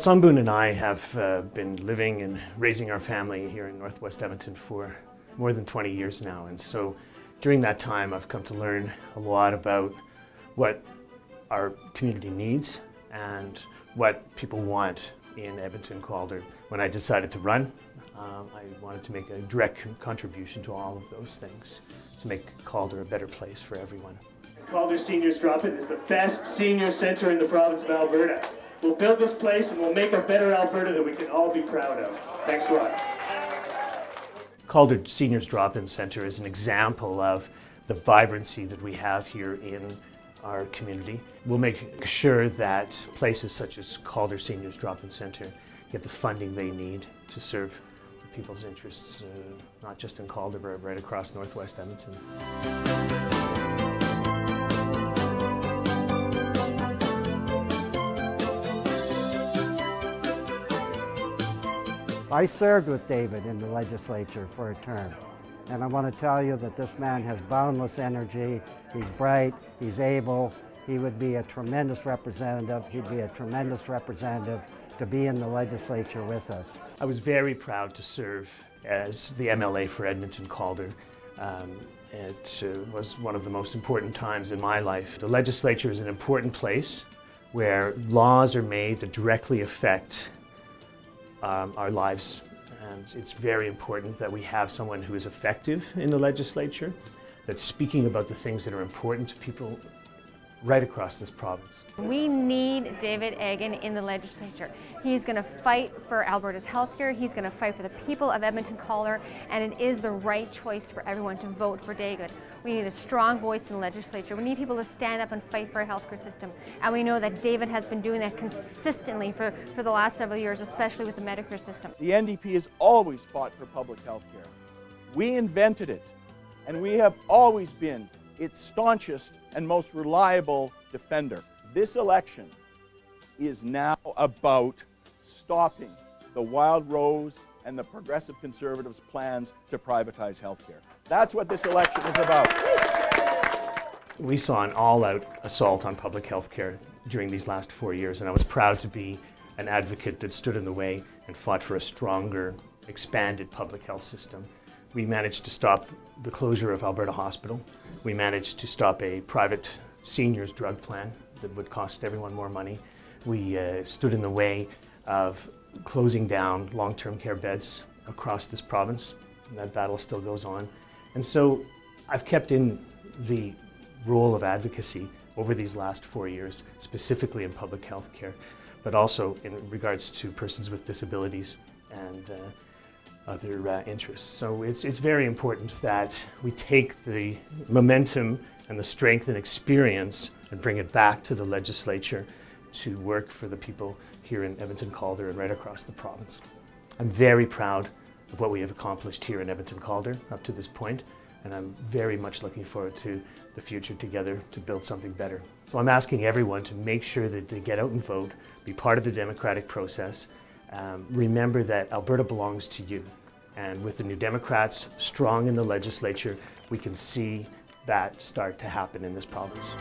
Sambun and I have been living and raising our family here in Northwest Edmonton for more than 20 years now, and so during that time I've come to learn a lot about what our community needs and what people want in Edmonton Calder. When I decided to run, I wanted to make a direct contribution to all of those things, to make Calder a better place for everyone. Calder Seniors Drop-In is the best senior centre in the province of Alberta. We'll build this place and we'll make a better Alberta that we can all be proud of. Thanks a lot. Calder Seniors Drop-In Centre is an example of the vibrancy that we have here in our community. We'll make sure that places such as Calder Seniors Drop-In Centre get the funding they need to serve people's interests, not just in Calder, but right across Northwest Edmonton. I served with David in the legislature for a term, and I want to tell you that this man has boundless energy. He's bright, he's able, he would be a tremendous representative. He'd be a tremendous representative to be in the legislature with us. I was very proud to serve as the MLA for Edmonton Calder. It was one of the most important times in my life. The legislature is an important place where laws are made that directly affect our lives, and it's very important that we have someone who is effective in the legislature, that's speaking about the things that are important to people right across this province. We need David Eggen in the legislature. He's going to fight for Alberta's healthcare, he's going to fight for the people of Edmonton Calder, and it is the right choice for everyone to vote for David. We need a strong voice in the legislature. We need people to stand up and fight for a healthcare system. And we know that David has been doing that consistently for the last several years, especially with the Medicare system. The NDP has always fought for public health care. We invented it, and we have always been its staunchest and most reliable defender. This election is now about stopping the Wild Rose and the Progressive Conservatives' plans to privatize healthcare. That's what this election is about. We saw an all-out assault on public health care during these last 4 years, and I was proud to be an advocate that stood in the way and fought for a stronger, expanded public health system. We managed to stop the closure of Alberta Hospital. We managed to stop a private seniors drug plan that would cost everyone more money. We stood in the way of closing down long-term care beds across this province. And that battle still goes on. And so I've kept in the role of advocacy over these last 4 years, specifically in public health care, but also in regards to persons with disabilities and other interests. So it's very important that we take the momentum and the strength and experience and bring it back to the legislature to work for the people here in Edmonton Calder and right across the province. I'm very proud of what we have accomplished here in Edmonton Calder up to this point, and I'm very much looking forward to the future together to build something better. So I'm asking everyone to make sure that they get out and vote, be part of the democratic process. Remember that Alberta belongs to you, and with the New Democrats strong in the legislature, we can see that start to happen in this province.